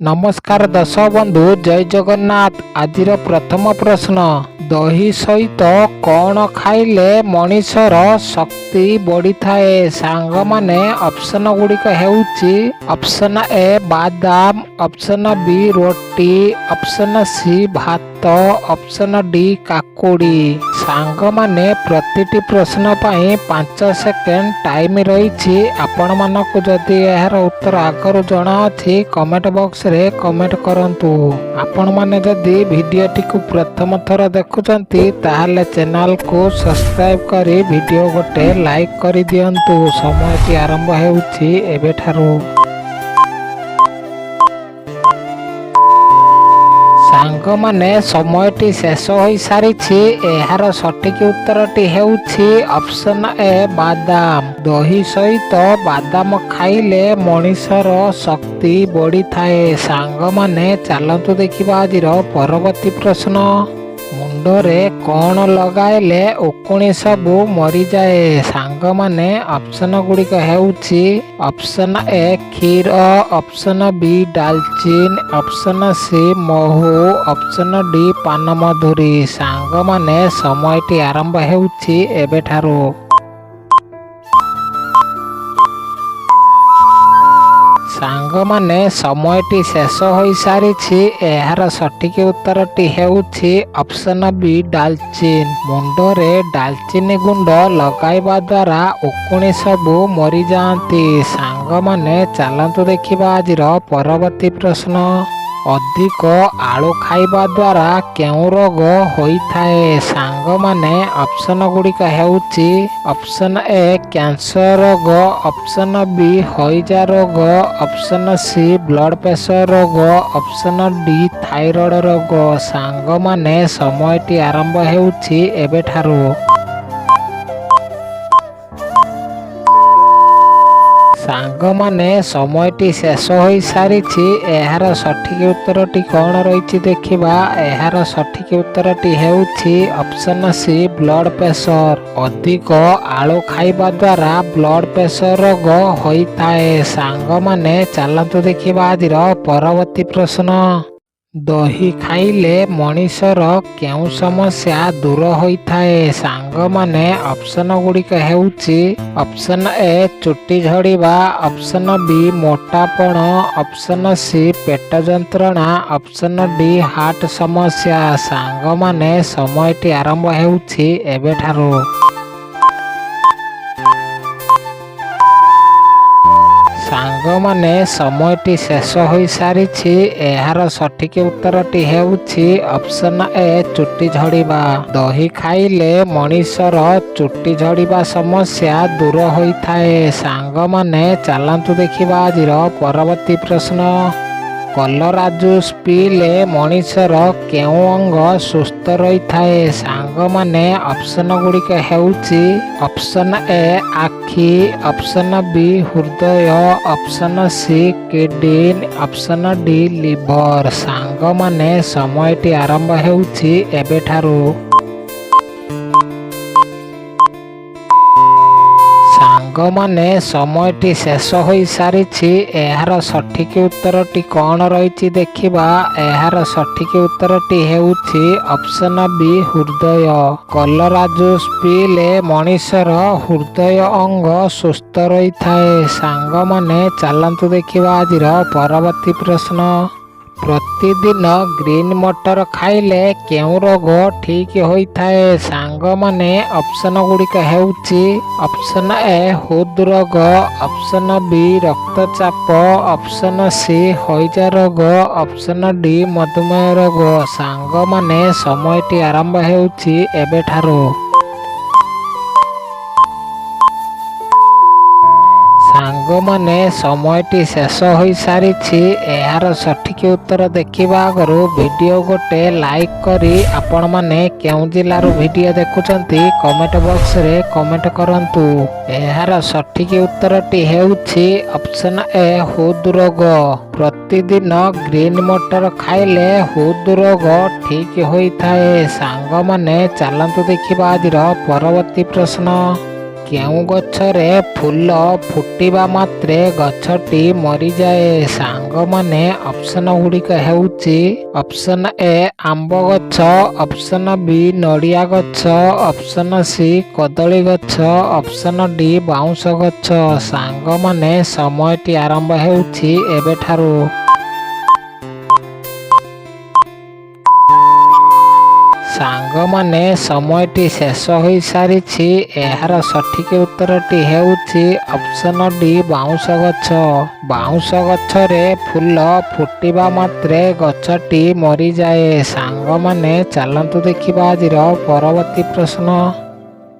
नमस्कार दर्शक बंधु जय जगन्नाथ। आज प्रथम प्रश्न, दही सहित कौन खाइले मनीषर शक्ति बढ़ी थाए? सांग माने ऑप्शन गुड़िक हेउची ऑप्शन ए बादाम, ऑप्शन बी रोटी, ऑप्शन सी भात, ऑप्शन डी काकुड़ी। सांग माने प्रतिटी प्रश्न पाई 5 सेकेंड टाइम रही। आपण मानक जदि यार उत्तर आगरू जना अछि कमेंट बॉक्स रे कमेंट करंतु। आपण माने जदि वीडियोटी को प्रथम थर देखुचंती ताहले चैनल को सब्सक्राइब करी वीडियो गोटे लाइक करी दियंतु। समयटी आरंभ हेउछि एबेठारु। सांग माने समयटी शेष होई सारिछि। एहार सठिक उत्तरटी हेउछि ऑप्शन ए बादाम। दही सहित बादाम खाइले मनीषर शक्ति बढ़ी थाए। सांग माने चलतु देखिबा आजिर परवर्ती प्रश्न, मुंडरे कौन लगाइले उकुणी सबू मरी जाए? सांग माने ऑप्शन गुड़िक हेउछि ऑप्शन ए क्षीर, ऑप्शन बी डालचीन, ऑप्शन सी महू, ऑप्शन डी पान मधुरी। सांग माने समयटी आरंभ हेउछि एबेठारु। सांग माने समयटी शेष होई सारिछि। एहार सठिक उत्तरटी हेउछि ऑप्शन बी डालचीन। मुंडरे डालचीनी गुंड लगाइबा द्वारा उकुणी सबू मरी जाती। सांग माने चलतु देखिबा आजिर परवर्ती प्रश्न, अधिक आलू खाइबा द्वारा केउ रोग होइथाए? सांग माने ऑप्शन गुड़िक हेउछि ऑप्शन ए कैंसर रोग, ऑप्शन बी हइजा रोग, ऑप्शन सी ब्लड प्रेशर रोग, ऑप्शन डी थायराइड रोग। सांग माने समयटी आरंभ हेउछि एबेठारु। सांग माने समयटी शेष होई सारिछि। एहार सठिक उत्तरटी कौन रही देखिबा। एहार सठिक उत्तरटी हेउछि ऑप्शन सी ब्लड प्रेशर। अधिक आलू खाइबा द्वारा ब्लड प्रेशर रोग होइथाए। सांग माने चलतु देखिबा आजिर परवर्ती प्रश्न, दही खाइले मनीषर केउ समस्या दूर होइथाए? सांग माने ऑप्शन गुड़िक हेउछि ऑप्शन ए चुटी झड़ीबा, ऑप्शन बी मोटापण, ऑप्शन सी पेट जंत्रणा, ऑप्शन डी हार्ट समस्या। सांग माने समयटी आरंभ हेउछि एबेठारु। सांग माने समयटी शेष होई सारिछि। एहार सठिक उत्तरटी हेउछि ऑप्शन ए चुटी झड़ीबा। दही खाइले मनीषर चुटी झड़ीबा समस्या दूर होइथाए। सांग माने चलतु देखिबा आजिर परवर्ती प्रश्न, कलरा जूस पीले मनीषर केउ अंग सुस्थ रही थाए? सांग माने ऑप्शन गुड़िक हेउछि ऑप्शन ए आखि, ऑप्शन बी हृदय, option C kidney, option D liver. सांग माने समयटी आरंभ हेउछि एबेठारु। सांग माने समयटी शेष होई सारिछि। एहार सठिक उत्तरटी कौन रही देखिबा। एहार सठिक उत्तरटी हेउछि ऑप्शन बी हृदय। कलरा जूस पीले मनीषर हृदय अंग सुस्थ रही थाए। सांग माने चलतु देखिबा आजिर परवर्ती प्रश्न, प्रतिदिन ग्रीन मटर खाइले केउ रोग ठीक होइथाए? सांग माने ऑप्शन गुड़िक हेउछि ऑप्शन ए हृदरोग, ऑप्शन बी रक्तचाप, ऑप्शन सी हइजा रोग, ऑप्शन डी मधुमेह रोग। सांग माने समयटी आरंभ हेउछि एबेठारु। सांग माने समयटी शेष होई सारिछि। एहार सठिक उत्तर देखिबा आगरू वीडियो गोटे लाइक करी आपण माने केउ जिल्लारू वीडियो देखुचंती कमेंट बॉक्स रे कमेंट करंतु। एहार सठिक उत्तरटी हेउछि ऑप्शन ए हृदरोग। प्रतिदिन ग्रीन मटर खाइले हृदरोग ठीक होइथाए। सांग माने चलतु देखिबा आजिर परवर्ती प्रश्न, କେଉଁ ଗଛରେ ଫୁଲ ଫୁଟିବା ମାତ୍ରେ ଗଛଟି ମରିଯାଏ? ସାଙ୍ଗମାନେ ଅପସନ ଗୁଡ଼ିକ ହେଉଛି ଅପସନ ଏ ଆମ୍ବ ଗଛ, ଅପସନ ବି ନଡ଼ିଆ ଗଛ, ଅପସନ ସି କଦଳୀ ଗଛ, ଅପସନ ଡି ବାଉଁଶ ଗଛ। ସାଙ୍ଗମାନେ ସମୟଟି ଆରମ୍ଭ ହେଉଛି ଏବେଠାରୁ। ସାଙ୍ଗମାନେ ସମୟଟି ଶେଷ ହୋଇସାରିଛି। ଏହାର ସଠିକ ଉତ୍ତରଟି ହେଉଛି ଅପସନ ଡି ବାଉଁଶ ଗଛ। ବାଉଁଶ ଗଛରେ ଫୁଲ ଫୁଟିବା ମାତ୍ରେ ଗଛଟି ମରିଯାଏ। ସାଙ୍ଗମାନେ ଚାଲନ୍ତୁ ଦେଖିବା ଆଜିର ପରବର୍ତ୍ତୀ ପ୍ରଶ୍ନ।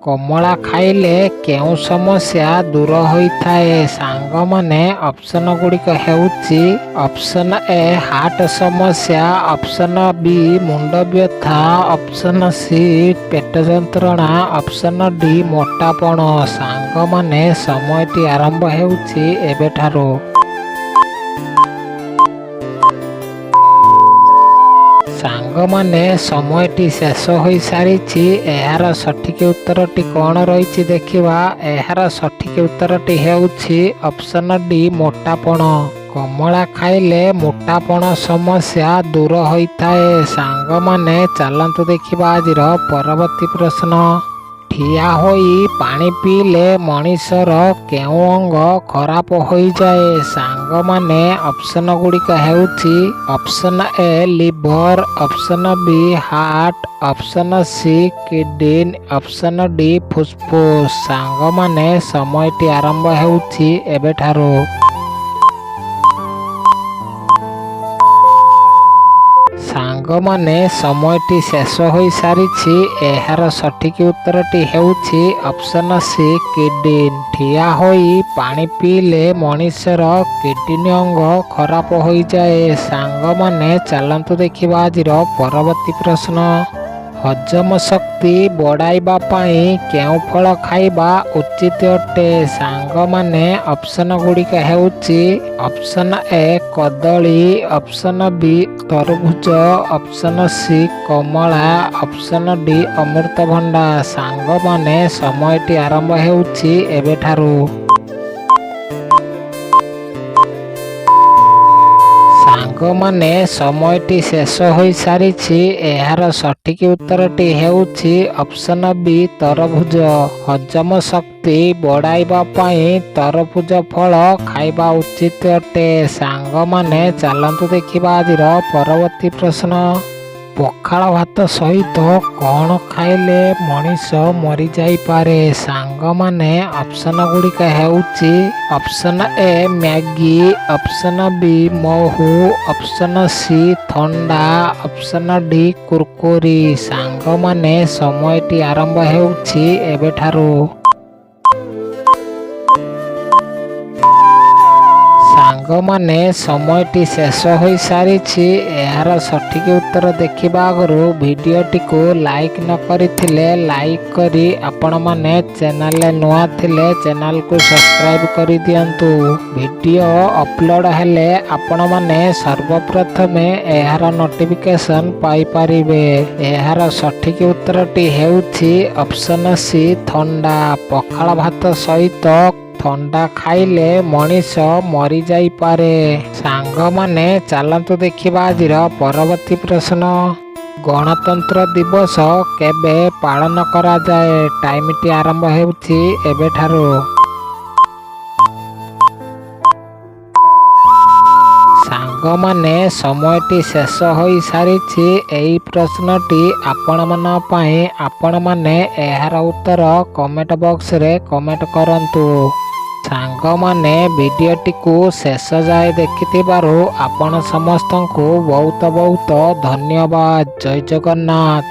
କମଳା ଖାଇଲେ କେଉଁ ସମସ୍ୟା ଦୂର ହୋଇଥାଏ? ସାଙ୍ଗମାନେ ଅପସନ ଗୁଡ଼ିକ ହେଉଛି ଅପସନ ଏ ହାର୍ଟ ସମସ୍ୟା, ଅପସନ ବି ମୁଣ୍ଡ ବ୍ୟଥା, ଅପସନ ସି ପେଟ ଯନ୍ତ୍ରଣା, ଅପସନ ଡି ମୋଟାପଣ। ସାଙ୍ଗମାନେ ସମୟଟି ଆରମ୍ଭ ହେଉଛି ଏବେଠାରୁ। ସାଙ୍ଗମାନେ ସମୟଟି ଶେଷ ହୋଇସାରିଛି। ଏହାର ସଠିକ ଉତ୍ତରଟି କ'ଣ ରହିଛି ଦେଖିବା। ଏହାର ସଠିକ ଉତ୍ତରଟି ହେଉଛି ଅପସନ ଡି ମୋଟାପଣ। କମଳା ଖାଇଲେ ମୋଟାପଣ ସମସ୍ୟା ଦୂର ହୋଇଥାଏ। ସାଙ୍ଗମାନେ ଚାଲନ୍ତୁ ଦେଖିବା ଆଜିର ପରବର୍ତ୍ତୀ ପ୍ରଶ୍ନ। ଠିଆ ହୋଇ ପାଣି ପିଇଲେ ମଣିଷର କେଉଁ ଅଙ୍ଗ ଖରାପ ହୋଇଯାଏ? ସାଙ୍ଗମାନେ ଅପସନ ଗୁଡ଼ିକ ହେଉଛି option A liver, option B heart, option C kidney, option D ଫୁସଫୁସ। ସାଙ୍ଗମାନେ ସମୟଟି ଆରମ୍ଭ ହେଉଛି ଏବେଠାରୁ। ସାଙ୍ଗମାନେ ସମୟଟି ଶେଷ ହୋଇସାରିଛି। ଏହାର ସଠିକ ଉତ୍ତରଟି ହେଉଛି ଅପସନ ସି କିଡନୀ। ଠିଆ ହୋଇ ପାଣି ପିଇଲେ ମଣିଷର କିଡନୀ ଅଙ୍ଗ ଖରାପ ହୋଇଯାଏ। ସାଙ୍ଗମାନେ ଚାଲନ୍ତୁ ଦେଖିବା ଆଜିର ପରବର୍ତ୍ତୀ ପ୍ରଶ୍ନ। ହଜମ ଶକ୍ତି ବଢ଼ାଇବା ପାଇଁ କେଉଁ ଫଳ ଖାଇବା ଉଚିତ ଅଟେ? ସାଙ୍ଗମାନେ ଅପସନ ଗୁଡ଼ିକ ହେଉଛି ଅପସନ ଏ କଦଳୀ, ଅପସନ ବି ତରଭୁଜ, ଅପସନ ସି କମଳା, ଅପସନ ଡି ଅମୃତଭଣ୍ଡା। ସାଙ୍ଗମାନେ ସମୟଟି ଆରମ୍ଭ ହେଉଛି ଏବେଠାରୁ। ସାଙ୍ଗମାନେ ସମୟଟି ଶେଷ ହୋଇସାରିଛି। ଏହାର ସଠିକ ଉତ୍ତରଟି ହେଉଛି ଅପସନ ବି ତରଭୁଜ। ହଜମ ଶକ୍ତି ବଢ଼ାଇବା ପାଇଁ ତରଭୁଜ ଫଳ ଖାଇବା ଉଚିତ ଅଟେ। ସାଙ୍ଗମାନେ ଚାଲନ୍ତୁ ଦେଖିବା ଆଜିର ପରବର୍ତ୍ତୀ ପ୍ରଶ୍ନ। ପଖାଳ ଭାତ ସହିତ କ'ଣ ଖାଇଲେ ମଣିଷ ମରିଯାଇପାରେ? ସାଙ୍ଗମାନେ ଅପସନ ଗୁଡ଼ିକ ହେଉଛି ଅପସନ ଏ ମ୍ୟାଗି, ଅପସନ ବି ମହୁ, ଅପସନ ସି ଥଣ୍ଡା, ଅପସନ ଡି କୁରକୁରି। ସାଙ୍ଗମାନେ ସମୟଟି ଆରମ୍ଭ ହେଉଛି ଏବେଠାରୁ। ସାଙ୍ଗମାନେ ସମୟଟି ଶେଷ ହୋଇସାରିଛି। ଏହାର ସଠିକ ଉତ୍ତର ଦେଖିବା ଆଗରୁ ଭିଡ଼ିଓଟିକୁ ଲାଇକ୍ ନ କରିଥିଲେ ଲାଇକ୍ କରି ଆପଣମାନେ ଚ୍ୟାନେଲରେ ନୂଆ ଥିଲେ ଚ୍ୟାନେଲକୁ ସବସ୍କ୍ରାଇବ୍ କରିଦିଅନ୍ତୁ। ଭିଡ଼ିଓ ଅପଲୋଡ଼ ହେଲେ ଆପଣମାନେ ସର୍ବପ୍ରଥମେ ଏହାର ନୋଟିଫିକେସନ୍ ପାଇପାରିବେ। ଏହାର ସଠିକ ଉତ୍ତରଟି ହେଉଛି ଅପସନ ସି ଥଣ୍ଡା। ପଖାଳ ଭାତ ସହିତ ଥଣ୍ଡା ଖାଇଲେ ମଣିଷ ମରିଯାଇପାରେ। ସାଙ୍ଗମାନେ ଚାଲନ୍ତୁ ଦେଖିବା ଆଜିର ପରବର୍ତ୍ତୀ ପ୍ରଶ୍ନ। ଗଣତନ୍ତ୍ର ଦିବସ କେବେ ପାଳନ କରାଯାଏ? ଟାଇମଟି ଆରମ୍ଭ ହେଉଛି ଏବେଠାରୁ। ସାଙ୍ଗମାନେ ସମୟଟି ଶେଷ ହୋଇସାରିଛି। ଏହି ପ୍ରଶ୍ନଟି ଆପଣମାନଙ୍କ ପାଇଁ। ଆପଣମାନେ ଏହାର ଉତ୍ତର କମେଣ୍ଟ ବକ୍ସରେ କମେଣ୍ଟ କରନ୍ତୁ। ସାଙ୍ଗମାନେ ଭିଡ଼ିଓଟିକୁ ଶେଷ ଯାଏ ଦେଖିଥିବାରୁ ଆପଣ ସମସ୍ତଙ୍କୁ ବହୁତ ବହୁତ ଧନ୍ୟବାଦ। ଜୟ ଜଗନ୍ନାଥ।